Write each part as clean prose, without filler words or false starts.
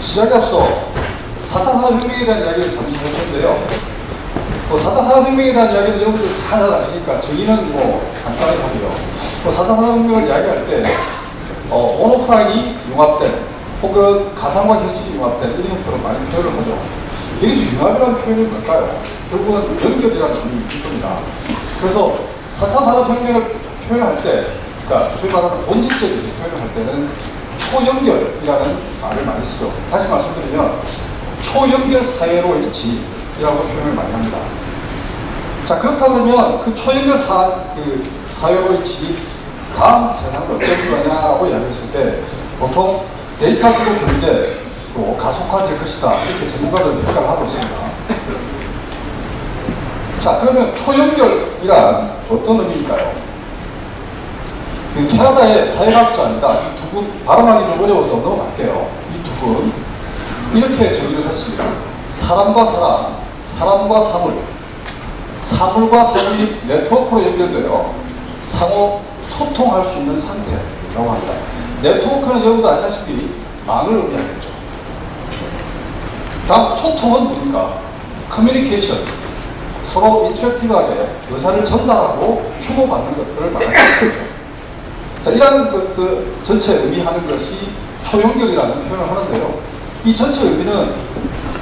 시작에 앞서 4차 산업혁명에 대한 이야기를 잠시 할 텐데요. 4차 산업혁명에 대한 이야기는 여러분들 다 잘 아시니까 저희는 간단하게 하고요. 4차 산업혁명을 이야기할 때 온오프라인이 융합된 혹은 가상과 현실이 융합된 이런 형태로 많이 표현을 하죠. 여기서 융합이라는 표현이 뭘까요? 결국은 연결이라는 의미일 겁니다. 그래서 4차 산업혁명을 표현할 때, 그러니까 소위 말하는 본질적인 표현을 할 때는 초연결이라는 말을 많이 쓰죠. 다시 말씀드리면 초연결 사회로의 진이라고 표현을 많이 합니다. 자, 그렇다 그러면 그 초연결 사회로의 진이 다음 세상을 어떻게 거냐라고 이야기했을 때 보통 데이터주도 경제로 가속화될 것이다, 이렇게 전문가들은 평가를 하고 있습니다. 자, 그러면 초연결이란 어떤 의미일까요? 캐나다의 사회학자입니다. 이 두 분 발음하기 좀 어려워서 넘어갈게요. 이 두 분 이렇게 정의를 했습니다. 사람과 사람, 사람과 사물, 사물과 사물이 네트워크로 연결되어 상호 소통할 수 있는 상태라고 합니다. 네트워크는 여러분도 아시다시피 망을 의미하겠죠. 다음 소통은 뭡니까? 커뮤니케이션, 서로 인터랙티브하게 의사를 전달하고 주고받는 것들을 말하는 거죠. 자, 이러한 것들 전체 의미하는 것이 초연결이라는 표현을 하는데요. 이 전체 의미는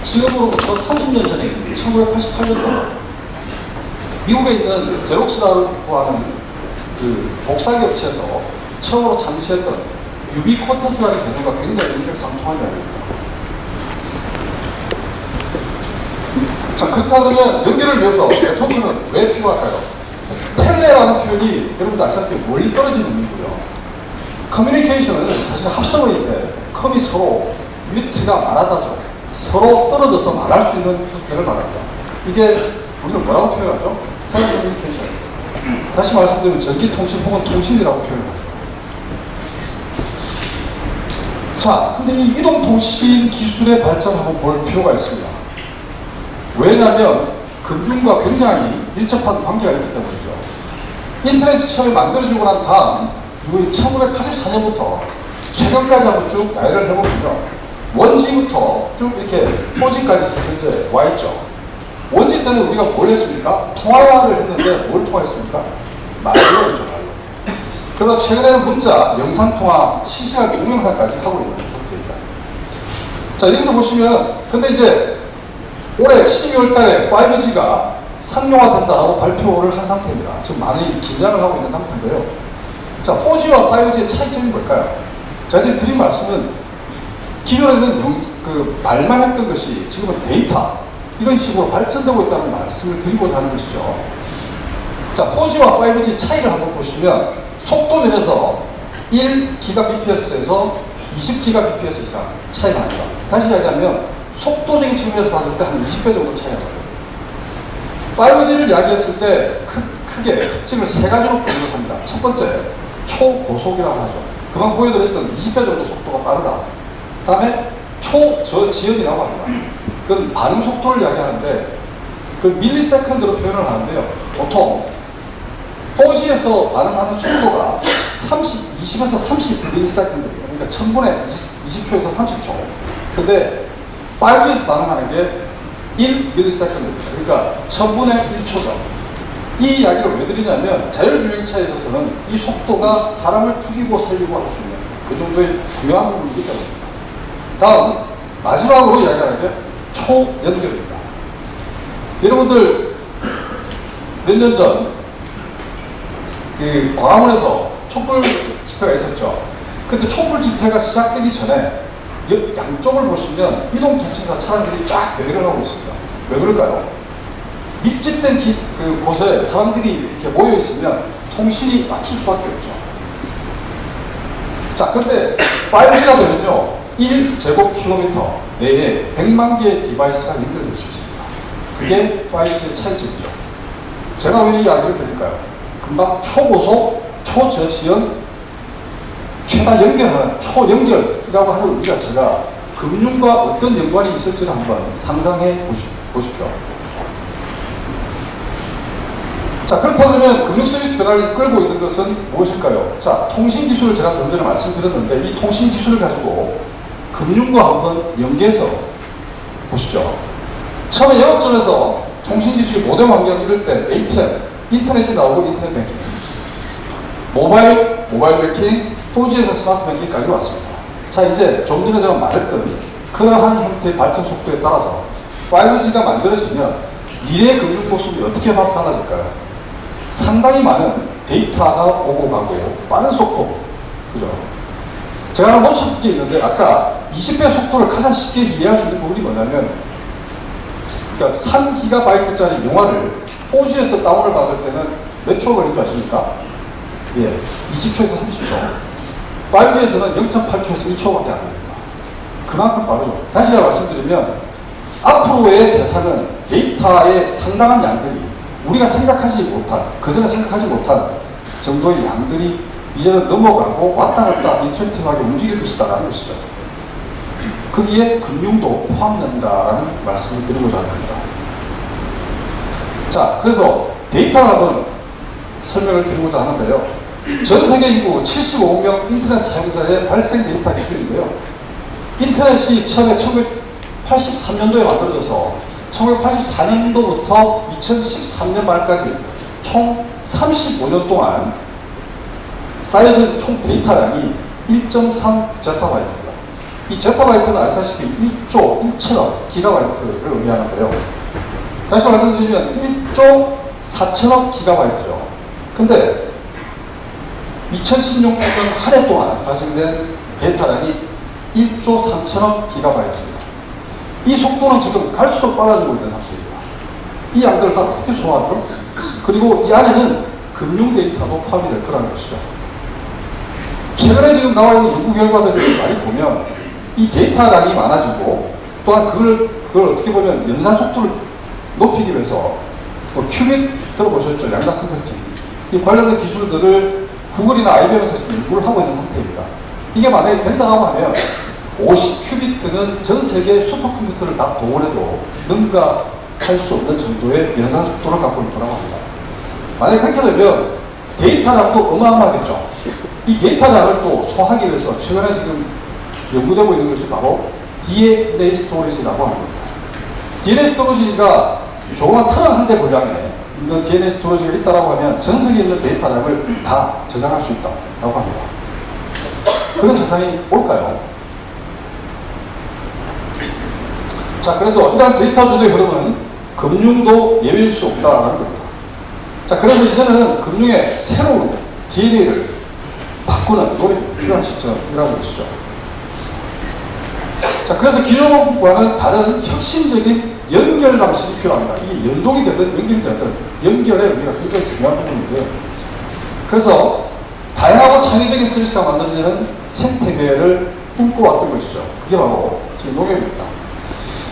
지금으로부터 30년 전에 1988년도 미국에 있는 제록스라고 하는 그 복사기 업체에서 처음으로 창시했던 유비쿼터스라는 개념과 굉장히 일맥상통한 이야기입니다. 자, 그렇다 그러면 연결을 위해서 네트워크는 왜 필요할까요? 텔레라는 표현이 여러분들 아시다시피 멀리 떨어진 의미고요. 커뮤니케이션은 사실 합성어인데 컴이 서로, 뮤트가 말하다죠. 서로 떨어져서 말할 수 있는 형태를 말합니다. 이게 우리는 뭐라고 표현하죠? 텔레커뮤니케이션. 다시 말씀드리면 전기통신 혹은 통신이라고 표현하죠. 자, 근데 이 이동통신 기술의 발전하고 볼 필요가 있습니다. 왜냐하면 금융과 굉장히 밀접한 관계가 있기 때문이죠. 인터넷 시스템을 만들어지고 난 다음 1984년부터 최근까지 한번 쭉 나열을 해보면요. 원지부터 쭉 이렇게 4G까지 현재 와 있죠. 원지 때는 우리가 뭘 했습니까? 통화를 했는데 뭘 통화했습니까? 말로 했죠, 말로. 그러다 최근에는 문자, 영상통화, 실시간 동영상까지 하고 있는 상태입니다. 자, 여기서 보시면, 근데 이제 올해 12월 달에 5G가 상용화된다라고 발표를 한 상태입니다. 지금 많이 긴장을 하고 있는 상태인데요. 자, 4G와 5G의 차이점이 뭘까요? 제가 지금 드린 말씀은 기존에는 말만 했던 것이 지금은 데이터, 이런 식으로 발전되고 있다는 말씀을 드리고자 하는 것이죠. 자, 4G와 5G 차이를 한번 보시면 속도 면에서 1GBps에서 20GBps 이상 차이가 납니다. 다시 이야기하면 속도적인 측면에서 봤을 때 한 20배 정도 차이가 나요. 5G를 이야기했을 때 크게 특징을 세 가지로 분류를 합니다. 첫 번째, 초고속이라고 하죠. 그만 보여드렸던 20배 정도 속도가 빠르다. 그 다음에 초저지연이라고 합니다. 그건 반응 속도를 이야기하는데 그 밀리세컨드로 표현을 하는데요. 보통 4G에서 반응하는 속도가 20에서 30밀리세컨드입니다. 그러니까 1000분의 20초에서 30초. 근데 5G에서 반응하는 게 1밀리세컨드입니다. 그러니까 1000분의 1초죠. 이 이야기를 왜 드리냐면 자율주행차에 있어서는 이 속도가 사람을 죽이고 살리고 할 수 있는 그 정도의 중요한 부분이기 때문입니다. 다음 마지막으로 이야기하는 게 초연결입니다. 여러분들 몇 년 전 광화문에서 촛불 집회가 있었죠. 근데 촛불 집회가 시작되기 전에 양쪽을 보시면 이동통신사 차량들이 쫙 배회를 하고 있습니다. 왜 그럴까요? 밀집된 곳에 사람들이 이렇게 모여 있으면 통신이 막힐 수밖에 없죠. 자, 근데 5G가 되면요, 1제곱킬로미터 내에 100만 개의 디바이스가 연결될 수 있습니다. 그게 5G의 차이점이죠. 제가 왜 이 이야기를 드릴까요? 금방 초고속, 초저지연, 최다 연결하는 초연결이라고 하는 의미 자체가 금융과 어떤 연관이 있을지를 한번 상상해 보십시오. 자, 그렇다면 금융 서비스 변화를 이끌고 있는 것은 무엇일까요? 자, 통신 기술을 제가 좀 전에 말씀드렸는데 이 통신 기술을 가지고 금융과 한번 연계해서 보시죠. 처음에 영업전에서 통신기술이 모뎀 환경 이럴 때 ATM, 인터넷이 나오고 인터넷 뱅킹, 모바일 뱅킹, 4G에서 스마트 뱅킹까지 왔습니다. 자, 이제 좀 전에 제가 말했던 그러한 형태의 발전 속도에 따라서 5G가 만들어지면 미래의 금융 모습이 어떻게 달라질까요? 상당히 많은 데이터가 오고 가고 빠른 속도, 그죠? 제가 하나 놓친 게 있는데 아까 20배 속도를 가장 쉽게 이해할 수 있는 부분이 뭐냐면, 그러니까 3GB짜리 영화를 4G에서 다운을 받을 때는 몇 초 걸린 줄 아십니까? 예, 20초에서 30초. 5G에서는 0.8초에서 1초밖에 안 됩니다. 그만큼 빠르죠. 다시 말씀드리면 앞으로의 세상은 데이터의 상당한 양들이 우리가 생각하지 못한, 그전에 생각하지 못한 정도의 양들이 이제는 넘어가고 왔다 갔다 인터랙티브하게 움직일 것이다라는 것이죠. 거기에 금융도 포함된다라는 말씀을 드리고자 합니다. 자, 그래서 데이터를 한번 설명을 드리고자 하는데요. 전 세계 인구 75억 명 인터넷 사용자의 발생 데이터 기준인데요. 인터넷이 처음에 1983년도에 만들어져서 1984년도부터 2013년 말까지 총 35년 동안 쌓여진 총 데이터량이 1.3제타바이트입니다. 이 제타바이트는 아시다시피 1조 1천억 기가바이트를 의미하는데요. 다시 말씀드리면 1조 4천억 기가바이트죠. 근데 2016년 한 해 동안 발생된 데이터량이 1조 3천억 기가바이트입니다. 이 속도는 지금 갈수록 빨라지고 있는 상태입니다. 이 양들을 다 어떻게 소화하죠? 그리고 이 안에는 금융 데이터도 포함이 될 거라는 것이죠. 최근에 지금 나와 있는 연구 결과들을 많이 보면 이 데이터량이 많아지고 또한 그걸 어떻게 보면 연산 속도를 높이기 위해서 큐빅 들어보셨죠? 양자 컴퓨팅. 이 관련된 기술들을 구글이나 IBM에서 지금 연구를 하고 있는 상태입니다. 이게 만약에 된다고 하면 50큐비트는 전 세계 슈퍼컴퓨터를 다 동원해도 능가할 수 없는 정도의 연산 속도를 갖고 있다고 합니다. 만약에 그렇게 되면 데이터량도 어마어마하겠죠. 이 데이터량을 또 소화하기 위해서 최근에 지금 연구되고 있는 것이 바로 DNA 스토리지라고 합니다. DNA 스토리지가 조그만 트럭 한 대 분량에 있는 DNA 스토리지가 있다고 하면 전 세계에 있는 데이터량을 다 저장할 수 있다고 합니다. 그런 세상이 올까요? 자, 그래서 이러한 데이터 주도의 흐름은 금융도 예외일 수 없다라는 겁니다. 자, 그래서 이제는 금융의 새로운 DNA를 바꾸는 노력이 필요한 시점이라는 것이죠. 자, 그래서 기존과는 다른 혁신적인 연결 방식이 필요합니다. 이게 연동이 되든 연결이 되든 연결의 의미가 굉장히 중요한 부분인데요. 그래서 다양하고 창의적인 서비스가 만들어지는 생태계를 꿈꿔왔던 것이죠. 그게 바로 지금 농협입니다.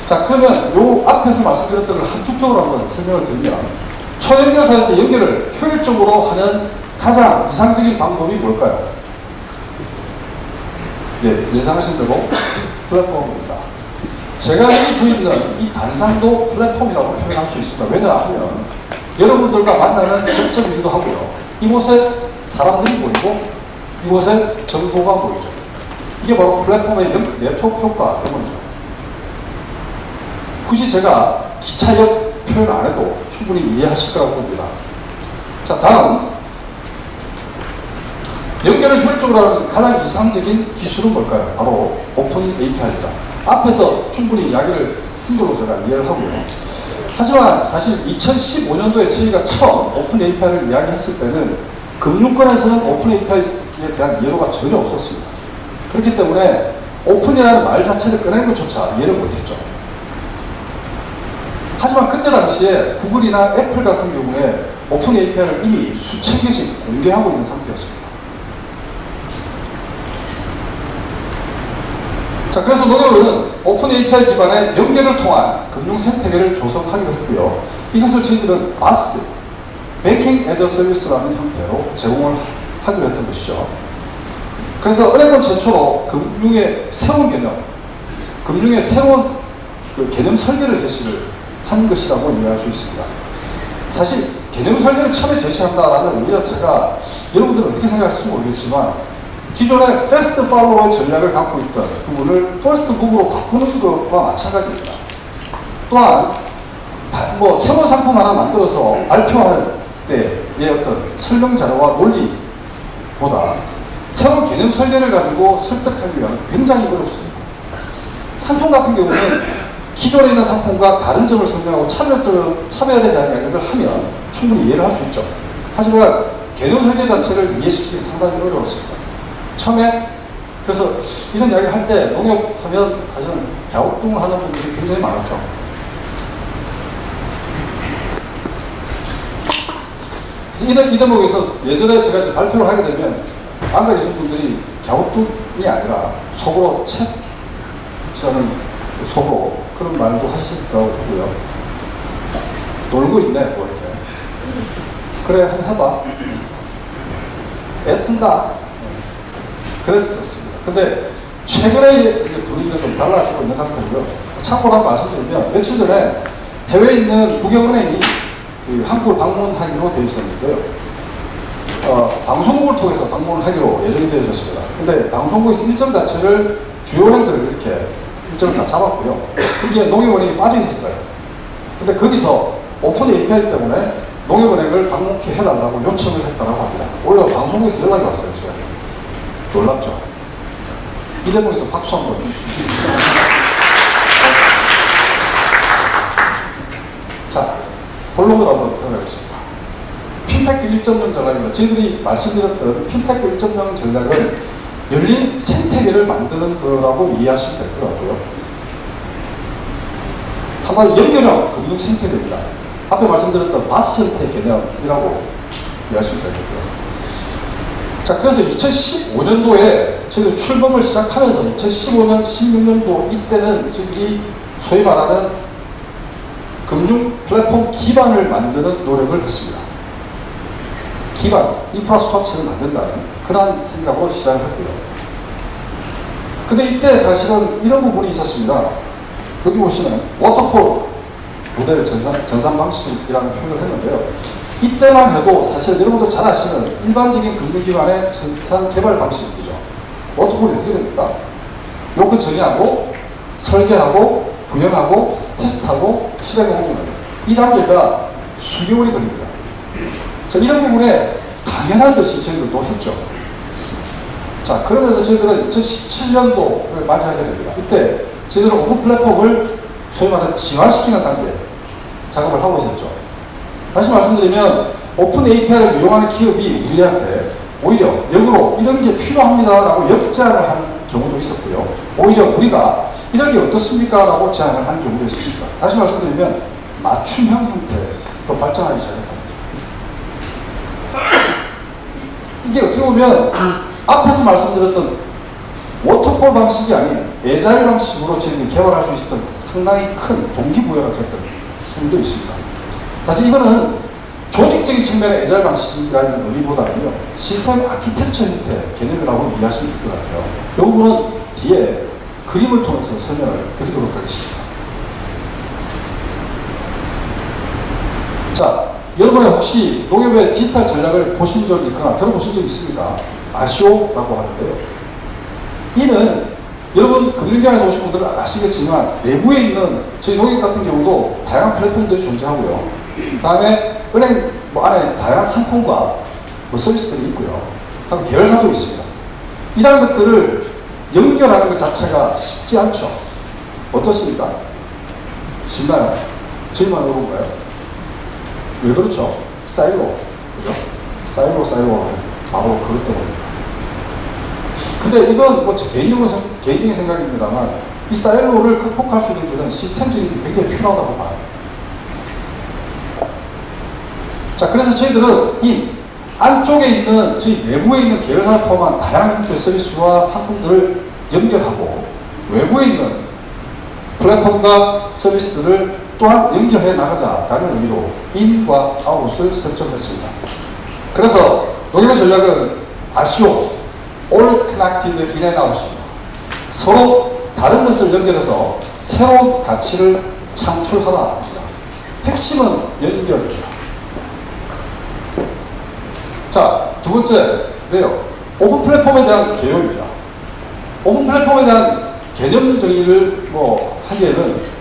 자, 그러면 요 앞에서 말씀드렸던 걸 한축적으로 한번 설명을 드리면 초연결사에서 연결을 효율적으로 하는 가장 이상적인 방법이 뭘까요? 예, 예상하신 대로 플랫폼입니다. 제가 여기 서 있는 이 단상도 플랫폼이라고 표현할 수 있습니다. 왜냐하면 여러분들과 만나는 접점이기도 하고요. 이곳에 사람들이 보이고 이곳에 정보가 보이죠. 이게 바로 플랫폼의 네트워크 효과 때문이죠. 굳이 제가 기차역 표현 안 해도 충분히 이해하실 거라고 봅니다. 자, 다음 연결을 효율적으로 하는 가장 이상적인 기술은 뭘까요? 바로 오픈 API입니다. 앞에서 충분히 이야기를 힘들로 제가 이해를 하고요. 하지만 사실 2015년도에 저희가 처음 오픈 API를 이야기했을 때는 금융권에서는 오픈 API에 대한 이해도가 전혀 없었습니다. 그렇기 때문에 오픈이라는 말 자체를 꺼내는 것조차 이해를 못했죠. 하지만 그때 당시에 구글이나 애플 같은 경우에 오픈 API를 이미 수천 개씩 공개하고 있는 상태였습니다. 자, 그래서 농협은 오픈 API 기반의 연계를 통한 금융 생태계를 조성하기로 했고요. 이것을 저희들은 BaaS, Banking as a Service라는 형태로 제공을 하기로 했던 것이죠. 그래서 은행권 최초로 금융의 새로운 개념, 금융의 새로운 그 개념 설계를 제시를 한 것이라고 이해할 수 있습니다. 사실 개념 설계를 처음에 제시한다라는 의미 자체가 여러분들은 어떻게 생각하실지 모르겠지만 기존의 패스트 팔로워의 전략을 갖고 있던 부분을 퍼스트 무브로 바꾸는 것과 마찬가지입니다. 또한 뭐 새로운 상품 하나 만들어서 발표하는 때의 어떤 설명 자료와 논리보다 새로운 개념 설계를 가지고 설득하기 위한 굉장히 어렵습니다. 상품 같은 경우는 기존에 있는 상품과 다른 점을 설명하고 차별에 대한 이야기를 하면 충분히 이해를 할 수 있죠. 하지만 개념 설계 자체를 이해시키기 상당히 어려웠습니다. 처음에 그래서 이런 이야기를 할 때 농협하면 사실은 갸우뚱하는 분들이 굉장히 많았죠. 그래서 이 대목에서 예전에 제가 이제 발표를 하게 되면 앉아 계신 분들이 갸우뚱이 아니라 속으로 저는 속으로 그런 말도 하실 거라고 보고요. 놀고 있네, 뭐 이렇게. 그래, 한번 해봐. 애쓴다. 그랬었습니다. 근데 최근에 분위기가 좀 달라지고 있는 상태고요. 참고로 한번 말씀드리면 며칠 전에 해외에 있는 국영은행이 그 한국을 방문하기로 되어 있었는데요. 방송국을 통해서 방문을 하기로 예정이 되어 있었습니다. 근데 방송국에서 일정 자체를 주요 은행들을 이렇게 일정을 다 잡았고요. 거기에 농협은행이 빠져 있었어요. 근데 거기서 오픈 API 때문에 농협은행을 방문케 해달라고 요청을 했다고 합니다. 오히려 방송국에서 연락이 왔어요. 제가 놀랍죠. 이 대목에서 박수 한번 주시죠. 자, 본론으로 한번 들어가겠습니다. 핀테크 1.0 전략입니다. 저희들이 말씀드렸던 핀테크 1.0 전략은 열린 생태계를 만드는 거라고 이해하시면 될 것 같고요. 한번 연결형 금융 생태계입니다. 앞에 말씀드렸던 바센테 개념이라고 이해하시면 되겠고요. 자, 그래서 2015년도에 저희가 출범을 시작하면서 2015년, 16년도 이때는 저기 소위 말하는 금융 플랫폼 기반을 만드는 노력을 했습니다. 기반, 인프라스트럭처를 만든다는 그런 생각으로 시작을 했고요. 근데 이때 사실은 이런 부분이 있었습니다. 여기 보시면 워터폴 모델 전산 방식이라는 표현을 했는데요. 이때만 해도 사실 여러분들 잘 아시는 일반적인 금융기관의 전산 개발 방식이죠. 워터폴이 어떻게 됩니까? 요건 정의하고 설계하고 구현하고 테스트하고 실행에 옮기는 이 단계가 수개월이 걸립니다. 자, 이런 부분에 당연한 듯이 저희들도 했죠. 자, 그러면서 저희들은 2017년도를 맞이하게 됩니다. 이때 저희들은 오픈 플랫폼을 소위 말해서 진화시키는 단계 작업을 하고 있었죠. 다시 말씀드리면 오픈 API를 이용하는 기업이 우리한테 오히려 역으로 이런 게 필요합니다라고 역제안을 하는 경우도 있었고요. 오히려 우리가 이런 게 어떻습니까? 라고 제안을 한 경우도 있었습니다. 다시 말씀드리면 맞춤형 형태로 발전하기 시작했다. 이게 어떻게 보면 앞에서 말씀드렸던 워터폴 방식이 아닌 애자일 방식으로 저희들이 개발할 수 있었던 상당히 큰 동기부여가 됐던 부분도 있습니다. 사실 이거는 조직적인 측면의 애자일 방식이라는 의미보다는요, 시스템 아키텍처 형태 개념이라고 이해하시면 될 것 같아요. 이 부분은 뒤에 그림을 통해서 설명을 드리도록 하겠습니다. 자, 여러분은 혹시 농협의 디지털 전략을 보신 적이 있거나 들어보신 적이 있습니까? 아시오라고 하는데요. 이는 여러분 금융기관에서 오신 분들은 아시겠지만 내부에 있는 저희 농협 같은 경우도 다양한 플랫폼들이 존재하고요. 그 다음에 은행 안에 다양한 상품과 서비스들이 있고요. 그다음에 계열사도 있습니다. 이런 것들을 연결하는 것 자체가 쉽지 않죠. 어떻습니까? 쉽나요? 저희만 어려운가요? 왜 그렇죠? 사이로, 그죠? 사이로 바로 그것 때문입니다. 근데 이건 뭐 제 개인적인 생각입니다만 이 사이로를 극복할 수 있는 길은 시스템적인 게 굉장히 필요하다고 봐요. 자, 그래서 저희들은 이 안쪽에 있는 저희 내부에 있는 계열사를 포함한 다양한 형태의 서비스와 상품들을 연결하고 외부에 있는 플랫폼과 서비스들을 또한 연결해 나가자라는 의미로 인과 아웃을 설정했습니다. 그래서 농협의 전략은 RCO, All Connected In and Out입니다. 서로 다른 것을 연결해서 새로운 가치를 창출하다입니다. 핵심은 연결입니다. 자, 두 번째인데요. 오픈 플랫폼에 대한 개요입니다. 오픈 플랫폼에 대한 개념 정의를 하기에는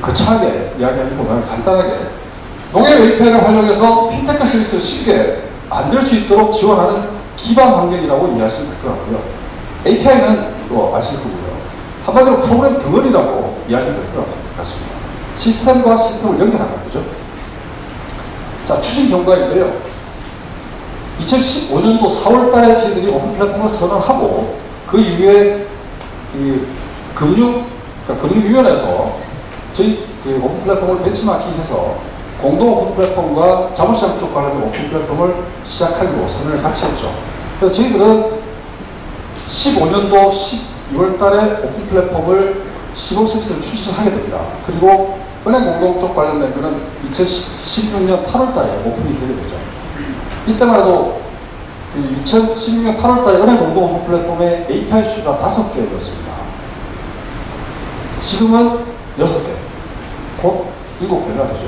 거창하게 이야기하기보다는 간단하게 농협 API를 활용해서 핀테크 서비스를 쉽게 만들 수 있도록 지원하는 기반 환경이라고 이해하시면 될 것 같고요. API는 또 아실 거고요. 한마디로 프로그램 덩어리라고 이해하시면 될 것 같습니다. 시스템과 시스템을 연결하는 거죠. 자, 추진 경과인데요. 2015년도 4월 달에 저희들이 오픈 플랫폼을 선언하고 그 이후에 금융위원회에서 저희 오픈 플랫폼을 벤치마킹해서 공동 오픈 플랫폼과 자본시장 쪽 관련된 오픈 플랫폼을 시작하기로 선언을 같이 했죠. 그래서 저희들은 15년도 12월 달에 오픈 플랫폼을 시범 서비스를 출시하게 됩니다. 그리고 은행 공동 쪽 관련된 거는 2016년 8월 달에 오픈이 되게 되죠. 이때만 해도 2016년 8월 달에 은행 공동 오픈 플랫폼의 API 수가 5개였습니다. 지금은 6개, 곧 7개가 되죠.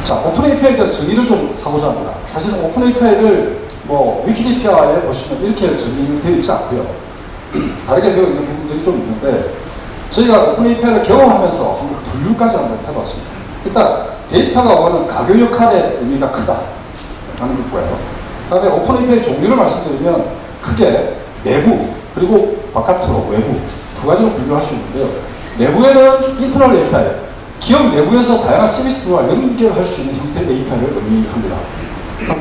자, 오픈 API에 대한 정의를 좀 하고자 합니다. 사실은 오픈 API를 위키디피아에 보시면 이렇게 정의되어 있지 않고요. 다르게 되어 있는 부분들이 좀 있는데, 저희가 오픈 API를 경험하면서 한번 분류까지 한번 해봤습니다. 일단, 데이터가 오는 가교 역할의 의미가 크다라는 것고요. 그 다음에 오픈 API 종류를 말씀드리면, 크게 내부, 그리고 바깥으로, 외부, 두 가지로 분류할 수 있는데요. 내부에는 인터널 API, 기업 내부에서 다양한 서비스들과 연결할 수 있는 형태의 API를 의미합니다.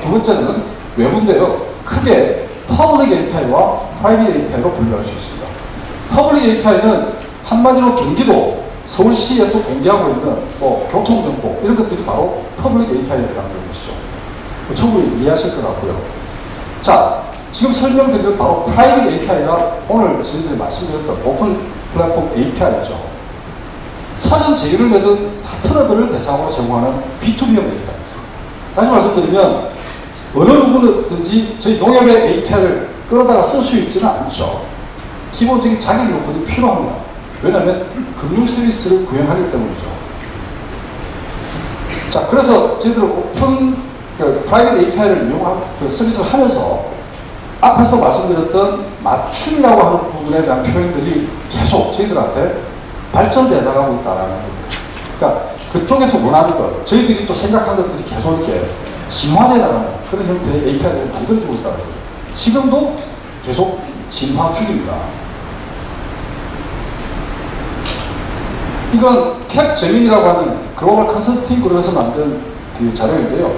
두 번째는 외부인데요. 크게 퍼블릭 API와 프라이빗 API로 분류할 수 있습니다. 퍼블릭 API는 한마디로 경기도, 서울시에서 공개하고 있는 교통정보 이런 것들이 바로 퍼블릭 API에 해당되는 것이죠. 충분히 이해하실 것 같고요. 자, 지금 설명드리는 바로 프라이빗 API가 오늘 저희들이 말씀드렸던 오픈 플랫폼 API죠. 사전 제휴를 맺은 파트너들을 대상으로 제공하는 B2B형 API. 다시 말씀드리면 어느 누구든지 저희 농협의 API를 끌어다가 쓸 수 있지는 않죠. 기본적인 자격 요건이 필요합니다. 왜냐하면 금융 서비스를 구현하기 때문이죠. 자, 그래서 저희들은 오픈 프라이빗 API를 이용하고 서비스를 하면서 앞에서 말씀드렸던 맞춤이라고 하는 부분에 대한 표현들이 계속 저희들한테 발전되어 나가고 있다는 겁니다. 그러니까 그쪽에서 원하는 것, 저희들이 또 생각한 것들이 계속 이렇게 진화되어 나가는 그런 형태의 API를 만들어주고 있다는 거죠. 지금도 계속 진화 중입니다. 이건 캡 제민이라고 하는 글로벌 컨설팅 그룹에서 만든 그 자료인데요.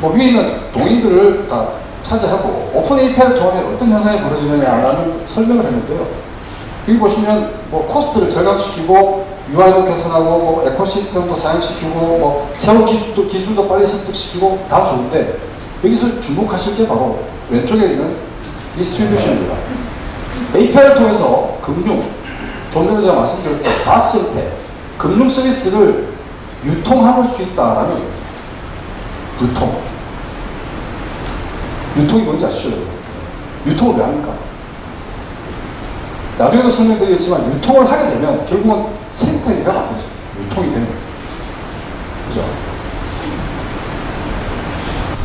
위에 있는 동인들을 다 차지하고 오픈 API를 통하면 어떤 현상이 벌어지느냐라는 설명을 했는데요. 여기 보시면 코스트를 절감시키고 UI도 개선하고 에코시스템도 사용시키고 새로운 기술도 빨리 습득시키고 다 좋은데 여기서 주목하실 게 바로 왼쪽에 있는 디스트리뷰션입니다. API를 통해서 금융, 좀 전에 제가 말씀드렸던 바스 형태 금융 서비스를 유통할 수 있다라는 겁니다. 유통이 뭔지 아시죠? 유통을 왜 합니까? 나중에도 설명드리겠지만 유통을 하게 되면 결국은 생태계가 만들어져요. 유통이 되는 거예요. 그죠?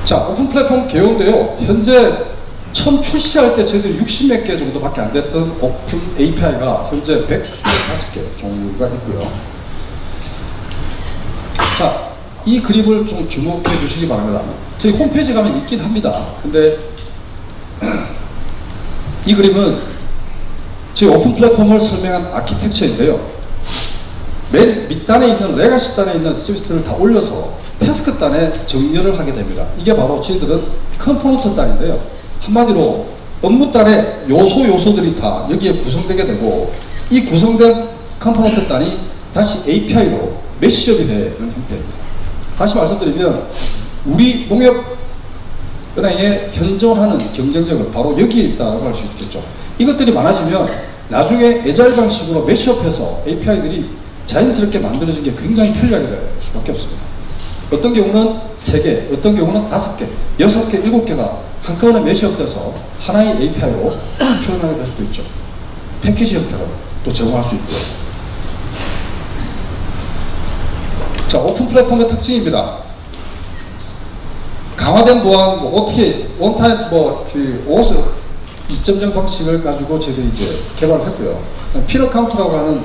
자, 오픈 플랫폼 개요인데요. 현재 처음 출시할 때 저희들이 60몇 개 정도밖에 안 됐던 오픈 API가 현재 125개 종류가 있고요. 자, 이 그림을 좀 주목해 주시기 바랍니다. 저희 홈페이지 가면 있긴 합니다. 근데 이 그림은 저희 오픈 플랫폼을 설명한 아키텍처인데요. 맨 밑단에 있는 레가시 단에 있는 서비스들을 다 올려서 태스크 단에 정렬을 하게 됩니다. 이게 바로 저희들은 컴포넌트 단인데요. 한마디로 업무 단의 요소들이 다 여기에 구성되게 되고 이 구성된 컴포넌트 단이 다시 API로 매시업이 되는 형태입니다. 다시 말씀드리면 우리 농협은행에 현존하는 경쟁력은 바로 여기에 있다고 할 수 있겠죠. 이것들이 많아지면 나중에 애자일 방식으로 매시업해서 API들이 자연스럽게 만들어진 게 굉장히 편리하게 될 수밖에 없습니다. 어떤 경우는 3개, 어떤 경우는 5개, 6개, 7개가 한꺼번에 매시업돼서 하나의 API로 표현하게 될 수도 있죠. 패키지 형태로 또 제공할 수 있고요. 자, 오픈 플랫폼의 특징입니다. 강화된 보안, 뭐 어떻게 원타입 OS 2.0 방식을 가지고 저희들이 이제 개발을 했고요. 필 어카운트라고 하는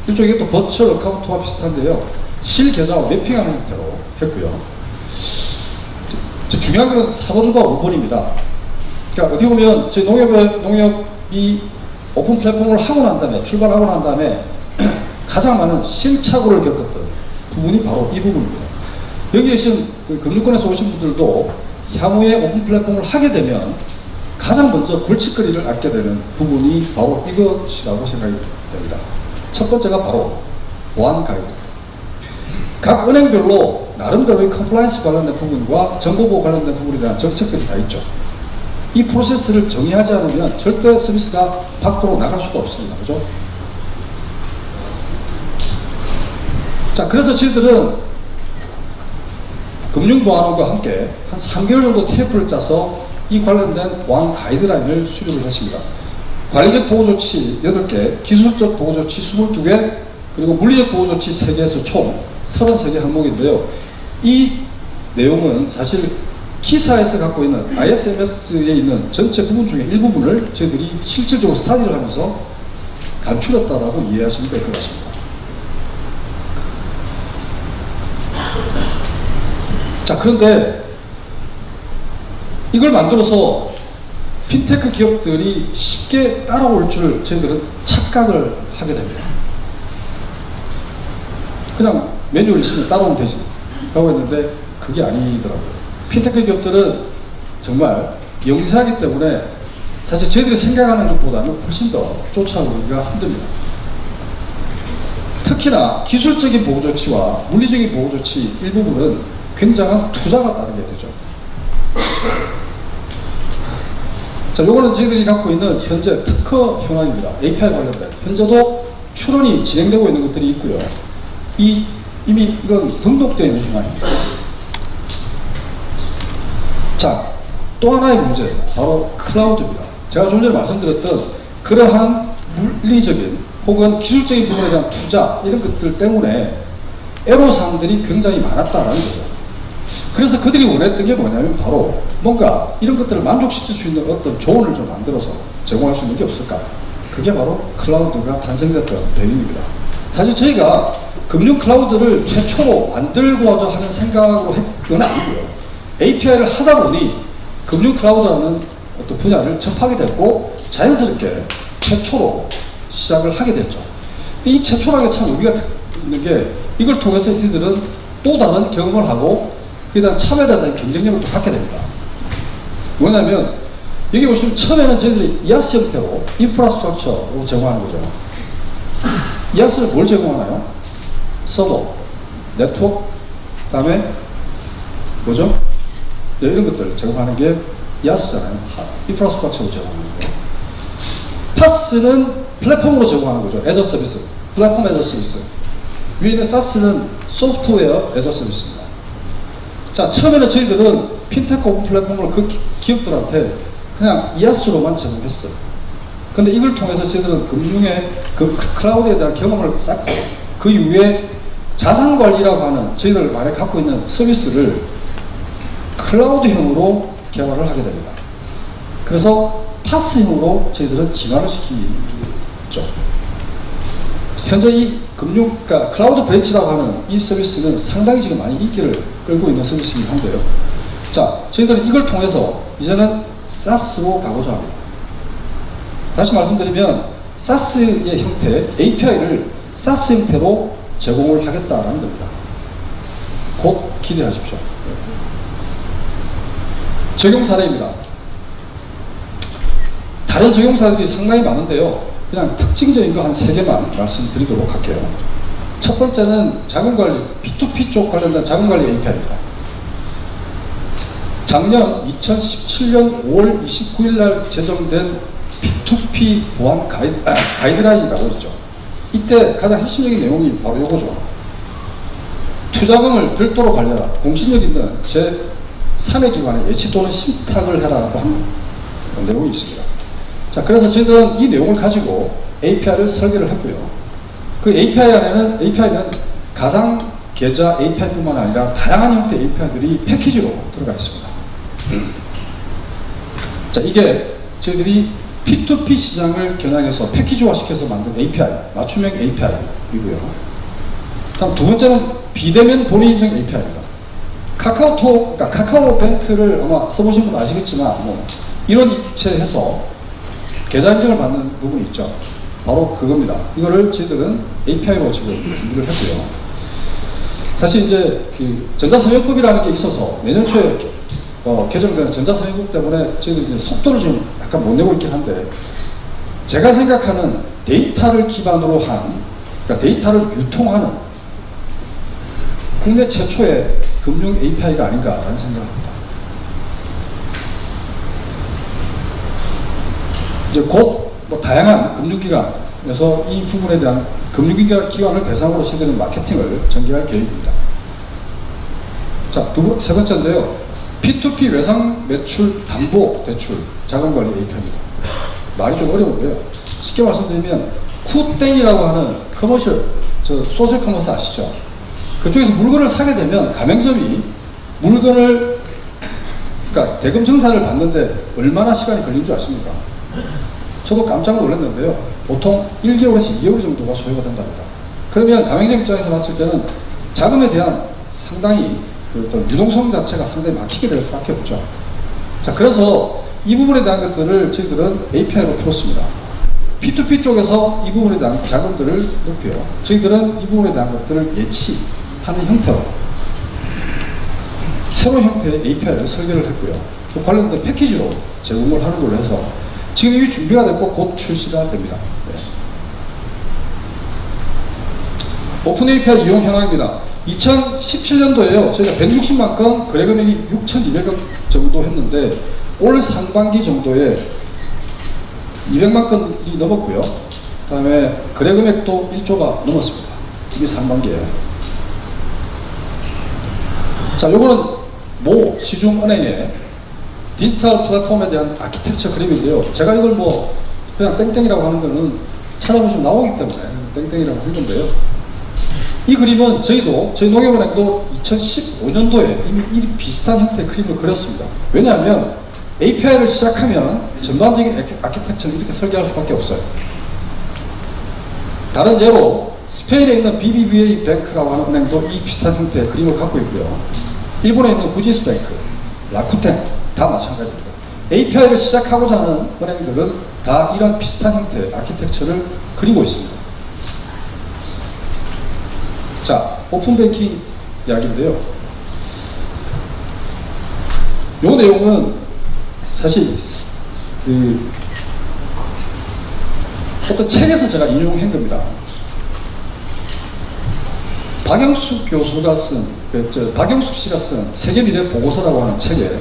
일종의 또 버추얼 어카운트와 비슷한데요. 실 계좌와 매핑하는 형태로 했고요. 중요한 건 4번과 5번입니다. 그러니까 어떻게 보면 저희 농협이 오픈 플랫폼을 하고 난 다음에, 출발하고 난 다음에 가장 많은 시행착오를 겪었던 부분이 바로 이 부분입니다. 여기 계신 그 금융권에서 오신 분들도 향후에 오픈 플랫폼을 하게 되면 가장 먼저 골칫거리를 앓게 되는 부분이 바로 이것이라고 생각이 됩니다. 첫 번째가 바로 보안 가이드. 각 은행별로 나름대로의 컴플라이언스 관련된 부분과 정보보호 관련된 부분에 대한 정책들이 다 있죠. 이 프로세스를 정의하지 않으면 절대 서비스가 밖으로 나갈 수도 없습니다. 그죠? 자, 그래서 저희들은 금융보안원과 함께 한 3개월 정도 TF를 짜서 이 관련된 보안 가이드라인을 수립을 했습니다. 관리적 보호조치 8개, 기술적 보호조치 22개, 그리고 물리적 보호조치 3개에서 총 33개 항목인데요. 이 내용은 사실 기사에서 갖고 있는 ISMS에 있는 전체 부분 중에 일부분을 저희들이 실질적으로 스타디를 하면서 간추렸다라고 이해하시면 될 것 같습니다. 자, 그런데 이걸 만들어서 핀테크 기업들이 쉽게 따라올 줄 저희들은 착각을 하게 됩니다. 그냥 매뉴얼 있으면 따라오면 되지 라고 했는데 그게 아니더라고요. 핀테크 기업들은 정말 영세하기 때문에 사실 저희들이 생각하는 것보다는 훨씬 더 쫓아오기가 힘듭니다. 특히나 기술적인 보호조치와 물리적인 보호조치 일부분은 굉장한 투자가 따르게 되죠. 자, 요거는 저희들이 갖고 있는 현재 특허 현황입니다. API 관련된. 현재도 출원이 진행되고 있는 것들이 있고요. 이미 이건 등록되어 있는 현황입니다. 자, 또 하나의 문제, 바로 클라우드입니다. 제가 좀 전에 말씀드렸던 그러한 물리적인 혹은 기술적인 부분에 대한 투자, 이런 것들 때문에 애로사항들이 굉장히 많았다라는 거죠. 그래서 그들이 원했던 게 뭐냐면 바로 뭔가 이런 것들을 만족시킬 수 있는 어떤 조언을 좀 만들어서 제공할 수 있는 게 없을까? 그게 바로 클라우드가 탄생됐던 배경입니다. 사실 저희가 금융 클라우드를 최초로 만들고자 하는 생각으로 했던 건 아니고요. API를 하다 보니 금융 클라우드라는 어떤 분야를 접하게 됐고 자연스럽게 최초로 시작을 하게 됐죠. 이 최초라는 게 참 의미가 있는 게 이걸 통해서 이들은 또 다른 경험을 하고 그에 대한 참여에 대한 경쟁력을 또 갖게 됩니다. 뭐냐면 여기 보시면 처음에는 저희들이 이아스 형태로 인프라스트럭처로 제공하는 거죠. 이아스를 뭘 제공하나요? 서버, 네트워크, 그 다음에 뭐죠? 네, 이런 것들 제공하는 게 이아스잖아요. 인프라스트럭처로 제공하는 거예요. 파스는 플랫폼으로 제공하는 거죠. 애저 서비스, 플랫폼 애저 서비스. 위에 있는 사스는 소프트웨어 애저 서비스입니다. 자, 처음에는 저희들은 핀테크 오픈 플랫폼을 그 기업들한테 그냥 이아스로만 제공했어요. 근데 이걸 통해서 저희들은 금융의 그 클라우드에 대한 경험을 쌓고 그 이후에 자산관리라고 하는 저희들 만에 갖고 있는 서비스를 클라우드형으로 개발을 하게 됩니다. 그래서 파스형으로 저희들은 진화를 시키죠. 현재 이 그러니까 클라우드 브랜치라고 하는 이 서비스는 상당히 지금 많이 인기를 끌고 있는 서비스이긴 한데요. 자, 저희들은 이걸 통해서 이제는 SaaS로 가고자 합니다. 다시 말씀드리면 SaaS의 형태, API를 SaaS 형태로 제공을 하겠다라는 겁니다. 곧 기대하십시오. 적용 사례입니다. 다른 적용 사례들이 상당히 많은데요. 그냥 특징적인 거 한 3개만 말씀드리도록 할게요. 첫 번째는 자금관리, P2P 쪽 관련된 자금관리 API입니다. 작년 2017년 5월 29일 날 제정된 P2P 보안 가이드라인이라고 있죠. 이때 가장 핵심적인 내용이 바로 이거죠. 투자금을 별도로 관리하라. 공신력 있는 제3의 기관에 예치 또는 신탁을 해라라고 하는 내용이 있습니다. 자, 그래서 저희들은 이 내용을 가지고 API를 설계를 했고요. 그 API는 가상 계좌 API뿐만 아니라 다양한 형태의 API들이 패키지로 들어가 있습니다. 자, 이게 저희들이 P2P 시장을 겨냥해서 패키지화 시켜서 만든 API, 맞춤형 API이고요. 다음 두 번째는 비대면 본인 인증 API입니다. 카카오톡, 그러니까 카카오뱅크를 아마 써보신 분 아시겠지만, 뭐 이런 이체해서 계좌 인증을 받는 부분이 있죠. 바로 그겁니다. 이거를 저희들은 API로 지금 준비를 했고요. 사실 이제 그 전자서명법이라는 게 있어서 내년 초에 개정되는 전자서명법 때문에 저희들이 이제 속도를 좀 약간 못 내고 있긴 한데, 제가 생각하는 데이터를 기반으로 한, 그러니까 데이터를 유통하는 국내 최초의 금융 API가 아닌가라는 생각합니다. 이제 곧 뭐 다양한 금융기관에서 이 부분에 대한 금융기관을 대상으로 저희들은 마케팅을 전개할 계획입니다. 자, 세 번째인데요. P2P 외상 매출 담보 대출 자금관리 API입니다. 말이 좀 어려운데요. 쉽게 말씀드리면 쿠땡이라고 하는 커머셜, 소셜 커머스 아시죠? 그쪽에서 물건을 사게 되면 가맹점이 물건을, 그러니까 대금 증산을 받는데 얼마나 시간이 걸린 줄 아십니까? 저도 깜짝 놀랐는데요. 보통 1개월에서 2개월 정도가 소요가 된답니다. 그러면 가맹점 입장에서 봤을 때는 자금에 대한 상당히 그 어떤 유동성 자체가 상당히 막히게 될 수밖에 없죠. 자, 그래서 이 부분에 대한 것들을 저희들은 API로 풀었습니다. P2P 쪽에서 이 부분에 대한 자금들을 넣고요. 저희들은 이 부분에 대한 것들을 예치하는 형태로 새로운 형태의 API를 설계를 했고요. 또 관련된 패키지로 제공을 하는 걸로 해서 지금 이미 준비가 됐고 곧 출시가 됩니다. 네. 오픈 API 이용 현황입니다. 2017년도에요. 저희가 160만 건, 거래 금액이 6,200억 정도 했는데 올 상반기 정도에 200만 건이 넘었고요. 그 다음에 거래 금액도 1조가 넘었습니다. 이게 상반기에. 자, 요거는 모 시중은행의 디지털 플랫폼에 대한 아키텍처 그림인데요. 제가 이걸 뭐 그냥 땡땡이라고 하는 거는 찾아보시면 나오기 때문에 땡땡이라고 한 건데요. 이 그림은 저희 농협은행도 2015년도에 이미 이 비슷한 형태의 그림을 그렸습니다. 왜냐하면 API를 시작하면 전반적인 아키텍처를 이렇게 설계할 수밖에 없어요. 다른 예로 스페인에 있는 BBVA 뱅크라고 하는 은행도 이 비슷한 형태의 그림을 갖고 있고요. 일본에 있는 후지스 뱅크, 라쿠텐 다 마찬가지입니다. API를 시작하고자 하는 은행들은 다 이런 비슷한 형태의 아키텍처를 그리고 있습니다. 자, 오픈뱅킹 이야기인데요. 이 내용은 사실 그 어떤 책에서 제가 인용한 겁니다. 박영숙 교수가 쓴, 박영숙 씨가 쓴 세계미래 보고서라고 하는 책에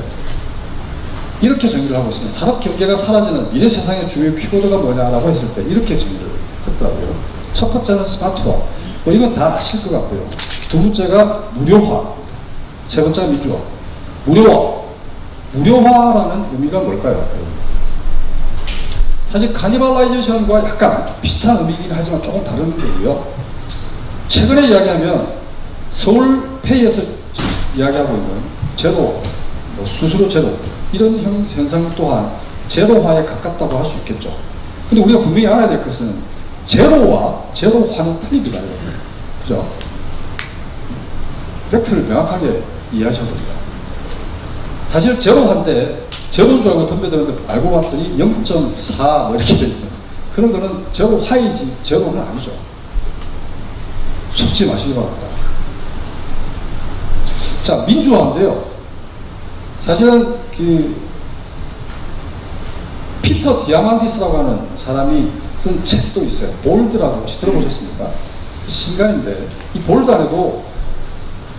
이렇게 정의를 하고 있습니다. 산업 경계가 사라지는 미래 세상의 주요 키워드가 뭐냐라고 했을 때 이렇게 정의를 했더라고요. 첫 번째는 스마트화. 뭐 이건 다 아실 것 같고요. 두 번째가 무료화. 세 번째가 민주화. 무료화. 무료화라는 의미가 뭘까요? 사실 카니발라이제이션과 약간 비슷한 의미이긴 하지만 조금 다른 거고요. 최근에 이야기하면 서울페이에서 이야기하고 있는 제로, 수수료 제로 이런 현상 또한 제로화에 가깝다고 할 수 있겠죠. 근데 우리가 분명히 알아야 될 것은 제로와 제로화는 틀립니다. 그죠? 팩트를 명확하게 이해하셔야 됩니다. 사실 제로화인데 제로인 줄 알고 덤벼드는데 알고 봤더니 0.4 뭐 이렇게 돼 있는 그런 거는 제로화이지 제로는 아니죠. 속지 마시기 바랍니다. 자, 민주화인데요. 사실은 그 피터 디아만디스라고 하는 사람이 쓴 책도 있어요. 볼드라고 혹시 들어보셨습니까? 신간인데 이 볼드 안에도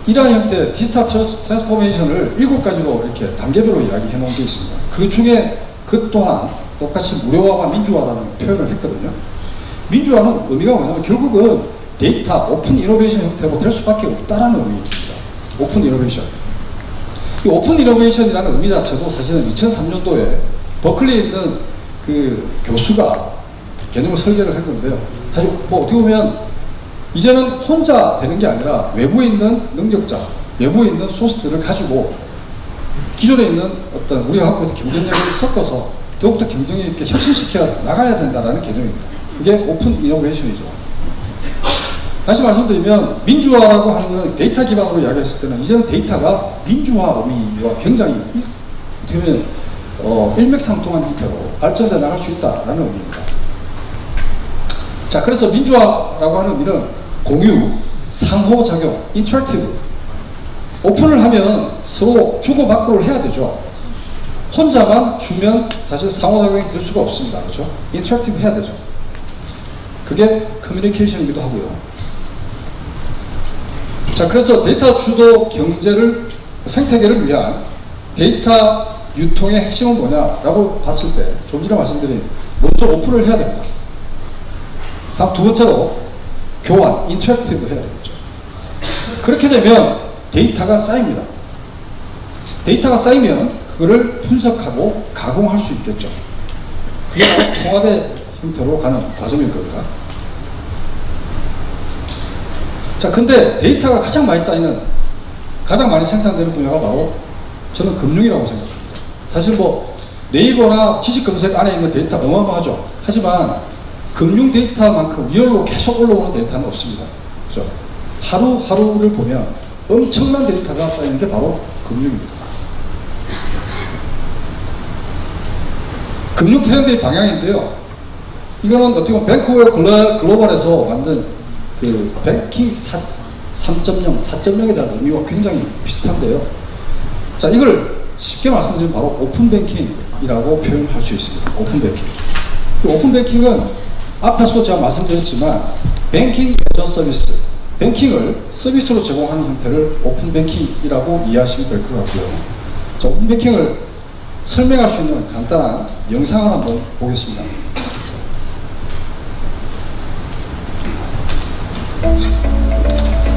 이러한 형태의 디지털 트랜스포메이션을 7가지로 이렇게 단계별로 이야기해 놓은 게 있습니다. 그 중에 그 또한 똑같이 무료화와 민주화라는 표현을 했거든요. 민주화는 의미가 뭐냐면 결국은 데이터, 오픈 이노베이션 형태로 될 수밖에 없다라는 의미입니다. 오픈 이노베이션. 이 오픈 이노베이션이라는 의미 자체도 사실은 2003년도에 버클리에 있는 그 교수가 개념을 설계를 한 건데요. 사실 뭐 어떻게 보면 이제는 혼자 되는 게 아니라 외부에 있는 능력자, 외부에 있는 소스들을 가지고 기존에 있는 어떤 우리가 갖고 있는 경쟁력을 섞어서 더욱더 경쟁력 있게 혁신시켜 나가야 된다는 개념입니다. 이게 오픈 이노베이션이죠. 다시 말씀드리면 민주화라고 하는 건 데이터 기반으로 이야기했을 때는 이제는 데이터가 민주화 의미와 굉장히 어떻게 보면 일맥상통한 형태로 발전해 나갈 수 있다라는 의미입니다. 자, 그래서 민주화라고 하는 의미는 공유, 상호작용, 인터랙티브. 오픈을 하면 서로 주고받고를 해야 되죠. 혼자만 주면 사실 상호작용이 될 수가 없습니다. 그렇죠? 인터랙티브 해야 되죠. 그게 커뮤니케이션이기도 하고요. 자, 그래서 데이터 주도 경제를, 생태계를 위한 데이터 유통의 핵심은 뭐냐라고 봤을 때, 좀 전에 말씀드린, 먼저 오픈을 해야 됩니다. 다음 두 번째로, 교환, 인터랙티브 해야 되겠죠. 그렇게 되면 데이터가 쌓입니다. 데이터가 쌓이면 그거를 분석하고 가공할 수 있겠죠. 그게 바로 통합의 형태로 가는 과정일 겁니다. 자, 근데 데이터가 가장 많이 쌓이는, 가장 많이 생산되는 분야가 바로 저는 금융이라고 생각합니다. 사실 뭐 네이버나 지식검색 안에 있는 데이터 어마어마하죠. 하지만 금융 데이터만큼 리얼로 계속 올라오는 데이터는 없습니다. 그죠? 하루하루를 보면 엄청난 데이터가 쌓이는 게 바로 금융입니다. 금융 트렌드의 방향인데요. 이거는 어떻게 보면 뱅크웨어 글로벌에서 만든 그 뱅킹 3.0, 4.0에 대한 의미와 굉장히 비슷한데요. 자, 이걸 쉽게 말씀드리면 바로 오픈 뱅킹이라고 표현할 수 있습니다. 오픈 뱅킹. 이 오픈 뱅킹은 앞에서 제가 말씀드렸지만 뱅킹 애저 서비스, 뱅킹을 서비스로 제공하는 형태를 오픈 뱅킹이라고 이해하시면 될 것 같고요. 자, 오픈 뱅킹을 설명할 수 있는 간단한 영상을 한번 보겠습니다.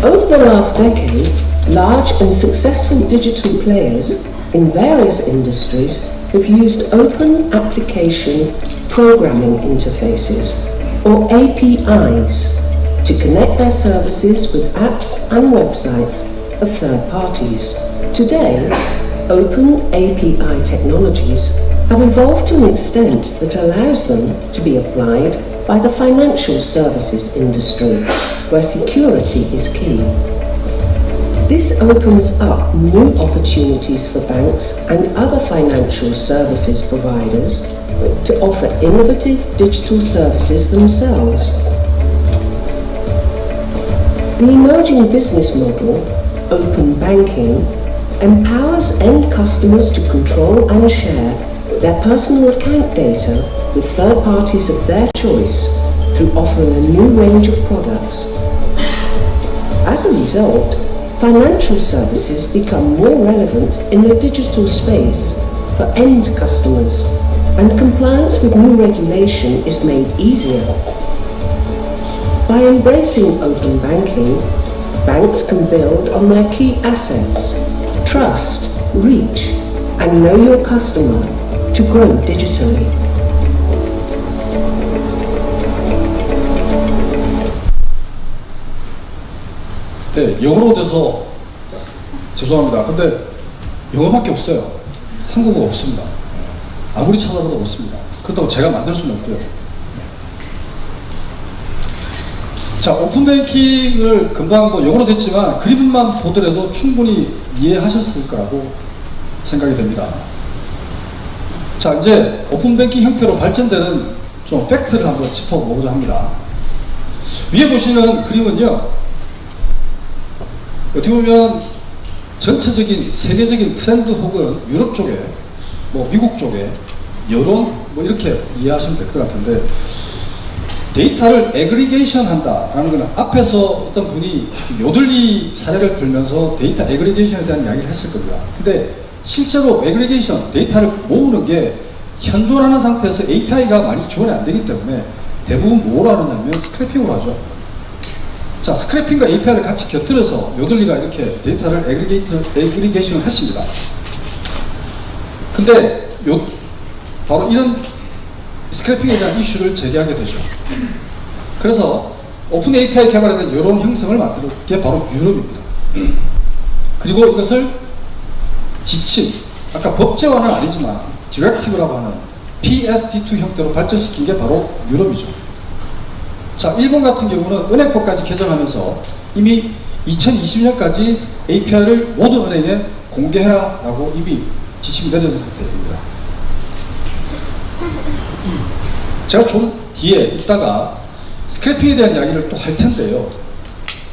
Over the last decade, large and successful digital players in various industries have used open application programming interfaces, or APIs, to connect their services with apps and websites of third parties. Today, open API technologies have evolved to an extent that allows them to be applied by the financial services industry, where security is key. This opens up new opportunities for banks and other financial services providers to offer innovative digital services themselves. The emerging business model, open banking, empowers end customers to control and share their personal account data with third parties of their choice through offering a new range of products. As a result, financial services become more relevant in the digital space for end customers, and compliance with new regulation is made easier. By embracing open banking, banks can build on their key assets, trust, reach, and know your customer to grow digitally. 네, 영어로 돼서 죄송합니다. 근데 영어밖에 없어요. 한국어가 없습니다. 아무리 찾아봐도 없습니다. 그렇다고 제가 만들 수는 없고요. 자, 오픈뱅킹을 금방 뭐 영어로 됐지만 그림만 보더라도 충분히 이해하셨을 거라고 생각이 됩니다. 자, 이제 오픈뱅킹 형태로 발전되는 좀 팩트를 한번 짚어보고자 합니다. 위에 보시는 그림은요, 어떻게 보면 전체적인 세계적인 트렌드 혹은 유럽 쪽에, 뭐 미국 쪽에 여론 뭐 이렇게 이해하시면 될 것 같은데, 데이터를 애그리게이션 한다라는 것은 앞에서 어떤 분이 요들리 사례를 들면서 데이터 애그리게이션에 대한 이야기를 했을 겁니다. 근데 실제로 애그리게이션, 데이터를 모으는 게 현존하는 상태에서 API가 많이 지원이 안 되기 때문에 대부분 뭐로 하느냐면 스크래핑으로 하죠. 자, 스크래핑과 API를 같이 곁들여서 요들리가 이렇게 데이터를 애그리게이션을 했습니다. 근데 바로 이런 스크래핑에 대한 이슈를 제기하게 되죠. 그래서 오픈 API 개발에 대한 여론 형성을 만든 게 바로 유럽입니다. 그리고 이것을 지친 아까 법제화는 아니지만 디렉티브라고 하는 PSD2 형태로 발전시킨 게 바로 유럽이죠. 자, 일본 같은 경우는 은행법까지 개정하면서 이미 2020년까지 API를 모든 은행에 공개해라라고 이미 지침이 내려진 상태입니다. 제가 좀 뒤에 이따가 스크래핑에 대한 이야기를 또 할 텐데요.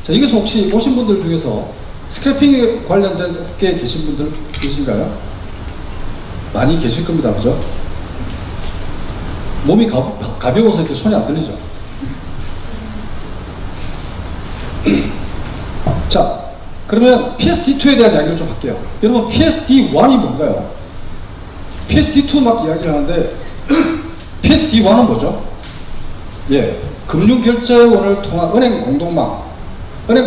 자, 여기서 혹시 오신 분들 중에서 스크래핑에 관련된 업계에 계신 분들 계신가요? 많이 계실 겁니다. 그죠? 몸이 가벼워서 이렇게 손이 안 들리죠? 자, 그러면 PSD2에 대한 이야기를 좀 할게요. 여러분, PSD1이 뭔가요? PSD2 막 이야기를 하는데 PSD1은 뭐죠? 예, 금융결제원을 통한 은행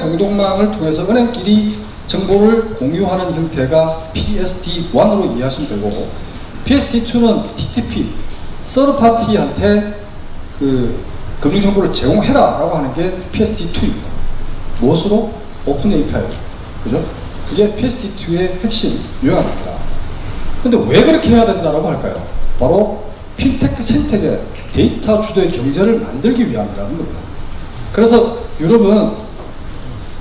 공동망을 통해서 은행끼리 정보를 공유하는 형태가 PSD1으로 이해하시면 되고, PSD2는 TTP, 서드파티한테 그 금융정보를 제공해라 라고 하는 게 PSD2입니다. 무엇으로? 오픈 API. 그죠? 이게 PSD2의 핵심 요약입니다. 근데 왜 그렇게 해야 된다라고 할까요? 바로 핀테크 생태계, 데이터 주도의 경제를 만들기 위함이라는 겁니다. 그래서 유럽은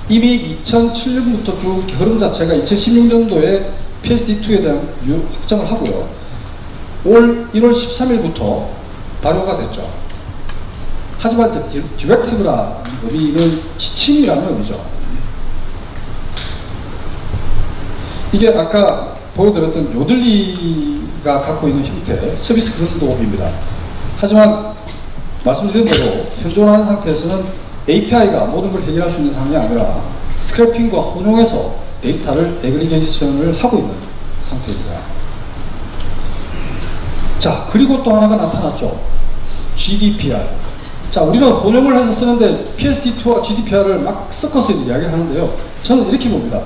이미 2007년부터 쭉 흐름 자체가 2016년도에 PSD2에 대한 확정을 하고요. 올 1월 13일부터 발효가 됐죠. 하지만 디렉티브라는 의미는 지침이라는 의미죠. 이게 아까 보여드렸던 요들리가 갖고 있는 형태, 서비스 근도입니다. 하지만 말씀드린 대로 현존하는 상태에서는 API가 모든 걸 해결할 수 있는 상황이 아니라 스크래핑과 혼용해서 데이터를 애그리게이션을 하고 있는 상태입니다. 자, 그리고 또 하나가 나타났죠. GDPR. 자, 우리는 혼용을 해서 쓰는데 PSD2와 GDPR을 막 섞어서 이야기를 하는데요. 저는 이렇게 봅니다.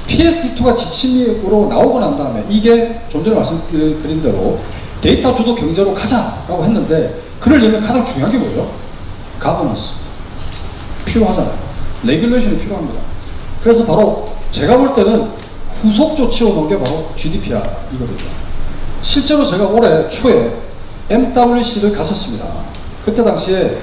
PSD2가 지침으로 나오고 난 다음에 이게 좀 전에 말씀드린 대로 데이터 주도 경제로 가자라고 했는데, 그러려면 가장 중요한 게 뭐죠? 가버넌스. 필요하잖아요. 레귤레이션이 필요합니다. 그래서 바로 제가 볼 때는 후속 조치로 놓은 게 바로 GDPR이거든요. 실제로 제가 올해 초에 MWC를 갔었습니다. 그때 당시에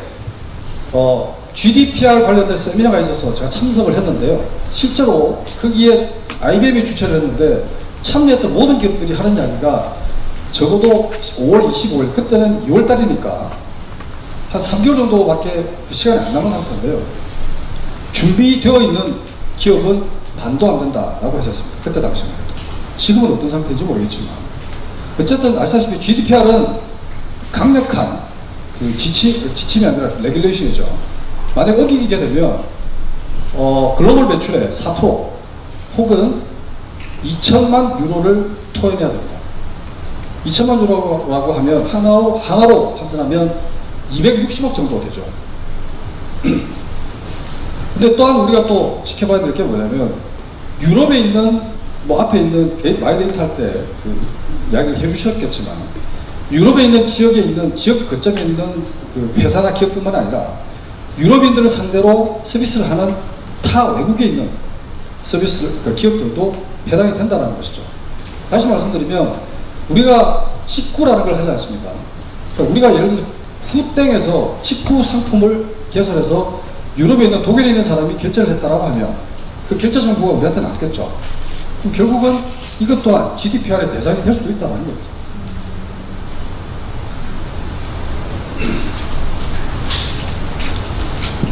GDPR 관련된 세미나가 있어서 제가 참석을 했는데요. 실제로 거기에 IBM이 주최를 했는데 참여했던 모든 기업들이 하는 이야기가 적어도 5월 25일, 그때는 2월 달이니까 한 3개월 정도밖에 그 시간이 안 남은 상태인데요. 준비되어 있는 기업은 반도 안 된다라고 하셨습니다. 그때 당시만 해도. 지금은 어떤 상태인지 모르겠지만. 어쨌든 아시다시피 GDPR은 강력한 그 지침이 아니라 레귤레이션이죠. 만약 어기게 되면 글로벌 매출의 4% 혹은 2천만 유로를 토해내야 됩니다. 2천만 유로라고 하면 하나로 환전하면 260억 정도 되죠. 근데 또한 우리가 또 지켜봐야 될 게 뭐냐면, 유럽에 있는 앞에 있는 마이데이터 할 때 그 이야기를 해주셨겠지만, 유럽에 있는 지역에 있는 지역 거점에 있는 그 회사나 기업뿐만 아니라 유럽인들을 상대로 서비스를 하는 타 외국에 있는 그러니까 기업들도 해당이 된다는 것이죠. 다시 말씀드리면 우리가 직구라는 걸 하지 않습니까? 그러니까 우리가 예를 들어서 후땡에서 직구 상품을 개설해서 유럽에 있는 독일에 있는 사람이 결제를 했다라고 하면 그 결제 정보가 우리한테 남겠죠. 그럼 결국은 이것 또한 GDPR의 대상이 될 수도 있다는 겁니다.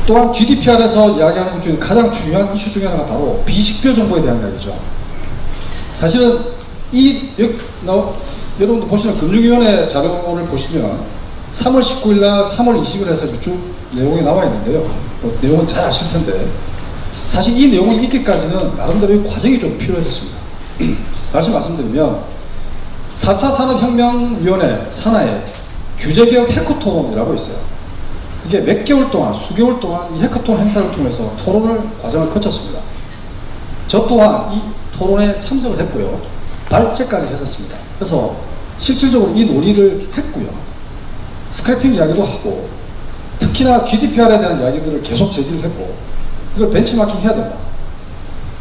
또한 GDPR에서 이야기하는 것 중에 가장 중요한 이슈 중에 하나가 바로 비식별 정보에 대한 이야기죠. 사실은 여러분들 보시는 금융위원회 자료를 보시면 3월 19일날 3월 20일에서 쭉 내용이 나와 있는데요. 내용은 잘 아실 텐데, 사실 이 내용이 있기까지는 나름대로의 과정이 좀 필요해졌습니다. 다시 말씀드리면 4차 산업혁명위원회 산하에 규제개혁 해커톤이라고 있어요. 그게 몇 개월 동안, 수개월 동안 이 해커톤 행사를 통해서 과정을 거쳤습니다. 저 또한 이 토론에 참석을 했고요. 발제까지 했었습니다. 그래서 실질적으로 이 논의를 했고요. 스크래핑 이야기도 하고, 특히나 GDPR에 대한 이야기들을 계속 제기를 했고, 이걸 벤치마킹 해야 된다.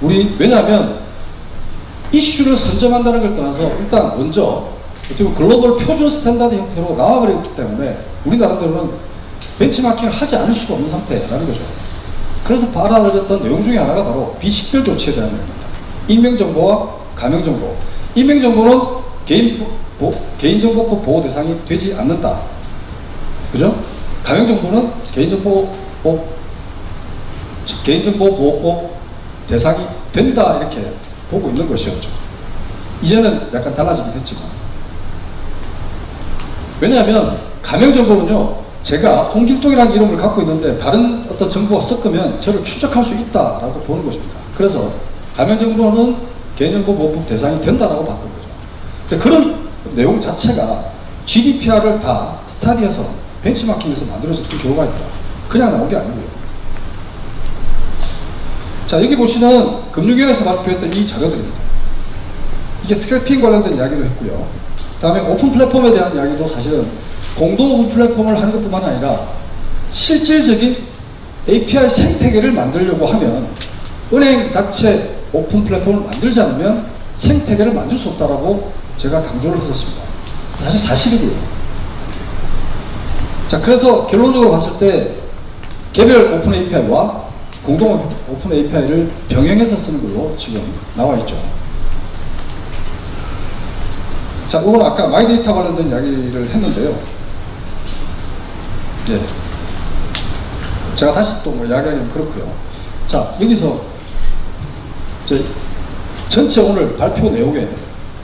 왜냐하면 이슈를 선점한다는 걸 떠나서 일단 먼저 어떻게 보면 글로벌 표준 스탠다드 형태로 나와버렸기 때문에 우리 나름대로는 벤치마킹을 하지 않을 수가 없는 상태라는 거죠. 그래서 받아들였던 내용 중에 하나가 바로 비식별 조치에 대한 내용입니다. 익명정보와 가명정보. 익명정보는 개인정보법 보호 대상이 되지 않는다. 그죠? 가명정보는 개인정보보호법 대상이 된다 이렇게 보고 있는 것이었죠. 이제는 약간 달라지긴 했지만. 왜냐하면 가명정보는요, 제가 홍길동이라는 이름을 갖고 있는데 다른 어떤 정보가 섞으면 저를 추적할 수 있다라고 보는 것입니다. 그래서 가명정보는 개인정보보호법 대상이 된다라고 봤던 거죠. 근데 그런 내용 자체가 GDPR을 다 스타디에서 벤치마킹에서 만들어졌던 경우가 있다. 그냥 나온 게 아니고요. 자, 여기 보시는 금융위원회에서 발표했던 이 자료들입니다. 이게 스크래핑 관련된 이야기도 했고요. 그 다음에 오픈 플랫폼에 대한 이야기도 사실은 공동 오픈 플랫폼을 하는 것뿐만 아니라 실질적인 API 생태계를 만들려고 하면 은행 자체 오픈 플랫폼을 만들지 않으면 생태계를 만들 수 없다라고 제가 강조를 했었습니다. 사실 사실이고요. 자, 그래서 결론적으로 봤을 때 개별 오픈 API와 공동 오픈 API를 병행해서 쓰는 걸로 지금 나와 있죠. 자, 이건 아까 마이데이터 관련된 이야기를 했는데요. 네. 제가 다시 또 뭐 이야기하기는 그렇고요. 자, 여기서 전체 오늘 발표 내용에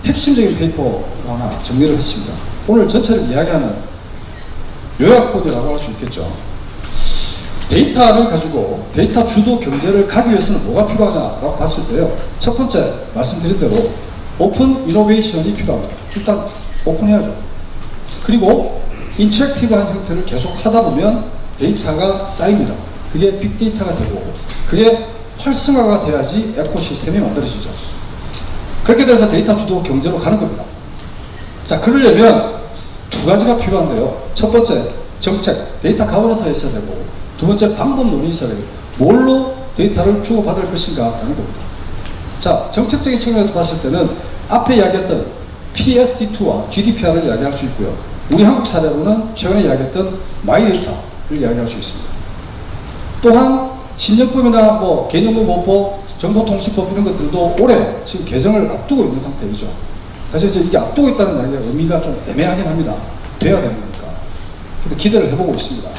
핵심적인 페이퍼 하나 정리를 했습니다. 오늘 전체를 이야기하는 요약본이라고 할 수 있겠죠. 데이터를 가지고 데이터 주도 경제를 가기 위해서는 뭐가 필요하냐라고 봤을 때요. 첫 번째 말씀드린 대로 오픈 이노베이션이 필요합니다. 일단 오픈해야죠. 그리고 인터랙티브한 형태를 계속 하다 보면 데이터가 쌓입니다. 그게 빅데이터가 되고 그게 활성화가 돼야지 에코시스템이 만들어지죠. 그렇게 돼서 데이터 주도 경제로 가는 겁니다. 자, 그러려면 두 가지가 필요한데요. 첫 번째, 정책, 데이터 가버넌스가 있어야 되고, 두 번째, 방법론이 있어야 되고, 뭘로 데이터를 주고받을 것인가 하는 겁니다. 자, 정책적인 측면에서 봤을 때는 앞에 이야기했던 PSD2와 GDPR을 이야기할 수 있고요. 우리 한국 사례로는 최근에 이야기했던 마이데이터를 이야기할 수 있습니다. 또한 신정법이나 뭐 개인정보보호법, 정보통신법 이런 것들도 올해 지금 개정을 앞두고 있는 상태이죠. 사실 이제 이게 앞두고 있다는 이야기가 의미가 좀 애매하긴 합니다. 돼야 되는 거니까. 근데 기대를 해보고 있습니다.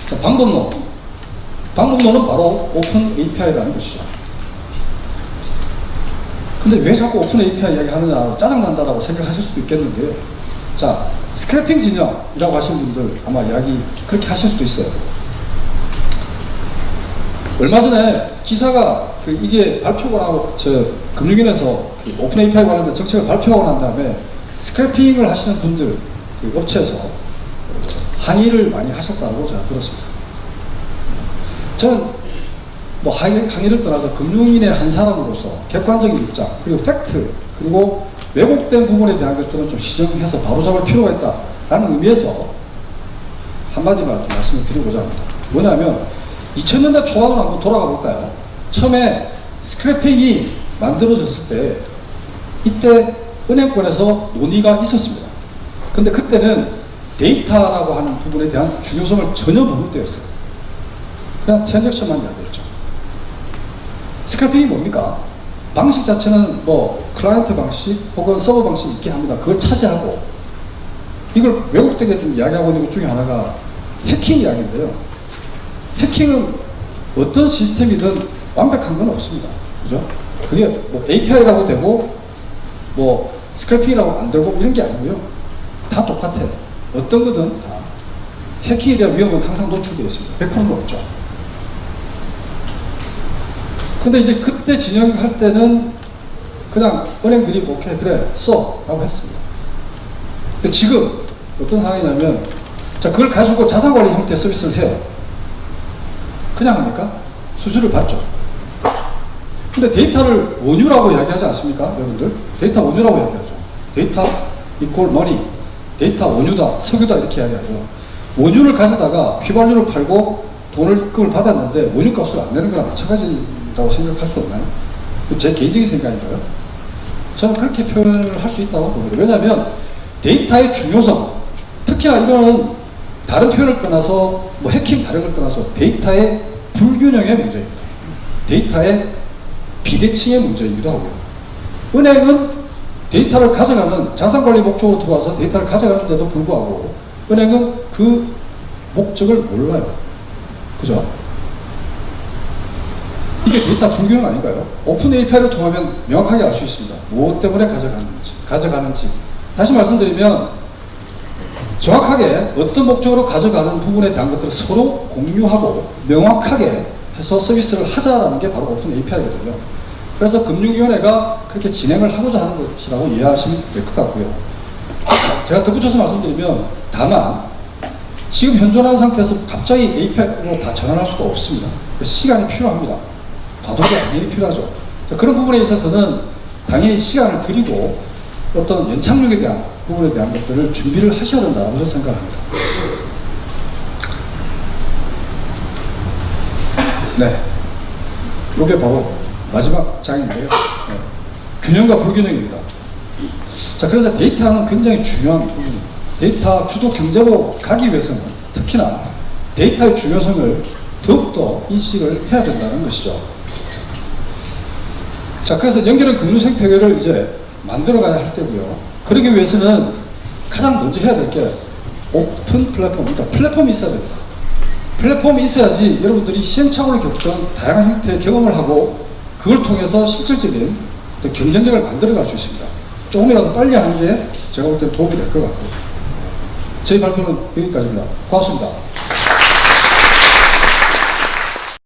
자, 방법론. 방법론은 바로 오픈 API라는 것이죠. 근데 왜 자꾸 오픈 API 이야기 하느냐, 짜증난다라고 생각하실 수도 있겠는데요. 자, 스크래핑 진영이라고 하시는 분들 아마 이야기 그렇게 하실 수도 있어요. 얼마 전에 기사가 이게 발표가 나고 금융위원회에서 오픈 API 관련된 정책을 발표하고 난 다음에 스크래핑을 하시는 분들 업체에서 항의를 많이 하셨다고 제가 들었습니다. 저는 뭐 항의를 떠나서 금융인의 한 사람으로서 객관적인 입장 그리고 팩트 그리고 왜곡된 부분에 대한 것들은 좀 시정해서 바로잡을 필요가 있다라는 의미에서 한마디만 좀 말씀을 드리고자 합니다. 뭐냐면 2000년대 초반으로 한번 돌아가 볼까요? 처음에 스크래핑이 만들어졌을 때 이때 은행권에서 논의가 있었습니다. 근데 그때는 데이터라고 하는 부분에 대한 중요성을 전혀 모를 때였어요. 그냥 트랜잭션만 이야기했죠. 스크래핑이 뭡니까? 방식 자체는 뭐 클라이언트 방식 혹은 서버 방식이 있긴 합니다. 그걸 차지하고 이걸 왜곡되게 좀 이야기하고 있는 것 중에 하나가 해킹 이야기인데요. 해킹은 어떤 시스템이든 완벽한 건 없습니다. 그죠? 그게 뭐 API라고 되고 뭐 스크래핑이라고 안 되고 이런 게 아니고요. 다 똑같아요. 어떤 거든 다 해킹에 대한 위험은 항상 노출되어 있습니다. 100%는 없죠. 근데 이제 그때 진행할 때는 그냥 은행들이 오케이 그래 써 라고 했습니다. 근데 지금 어떤 상황이냐면 자 그걸 가지고 자산관리 형태의 서비스를 해요. 그냥 합니까? 수수료를 받죠. 근데 데이터를 원유라고 이야기하지 않습니까? 여러분들? 데이터 원유라고 이야기하죠. 데이터 이퀄 머니, 데이터 원유다, 석유다 이렇게 이야기하죠. 원유를 가져다가 휘발유를 팔고 돈을 입금을 받았는데 원유값을 안 내는 거랑 마찬가지라고 생각할 수 없나요? 제 개인적인 생각인가요? 저는 그렇게 표현을 할 수 있다고 봅니다. 왜냐하면 데이터의 중요성, 특히나 이거는 다른 표현을 떠나서 뭐 해킹 다른 걸 떠나서 데이터의 불균형의 문제입니다. 데이터의 비대칭의 문제이기도 하고요. 은행은 데이터를 가져가는 자산관리 목적으로 들어와서 데이터를 가져가는데도 불구하고 은행은 그 목적을 몰라요. 그죠? 이게 데이터 불균형 아닌가요? 오픈 API를 통하면 명확하게 알 수 있습니다. 무엇 때문에 가져가는지. 다시 말씀드리면 정확하게 어떤 목적으로 가져가는 부분에 대한 것들을 서로 공유하고 명확하게 해서 서비스를 하자라는 게 바로 오픈 API거든요. 그래서 금융위원회가 그렇게 진행을 하고자 하는 것이라고 이해하시면 될 것 같고요. 제가 덧붙여서 말씀드리면 다만 지금 현존하는 상태에서 갑자기 API로 다 전환할 수가 없습니다. 시간이 필요합니다. 과도기가 당연히 필요하죠. 그런 부분에 있어서는 당연히 시간을 들이고 어떤 연착륙에 대한 부분에 대한 것들을 준비를 하셔야 된다고 저는 생각합니다. 네. 이게 바로 마지막 장인데요. 네. 균형과 불균형입니다. 자, 그래서 데이터는 굉장히 중요한 부분입니다. 데이터 주도 경제로 가기 위해서는 특히나 데이터의 중요성을 더욱더 인식을 해야 된다는 것이죠. 자, 그래서 연결된 금융 생태계를 이제 만들어 가야 할 때고요. 그러기 위해서는 가장 먼저 해야 될 게 오픈 플랫폼, 그러니까 플랫폼이 있어야 됩니다. 플랫폼이 있어야지 여러분들이 시행착오를 겪던 다양한 형태의 경험을 하고 그걸 통해서 실질적인 경쟁력을 만들어 갈 수 있습니다. 조금이라도 빨리 하는 게 제가 볼 때 도움이 될 것 같고요. 저희 발표는 여기까지입니다. 고맙습니다.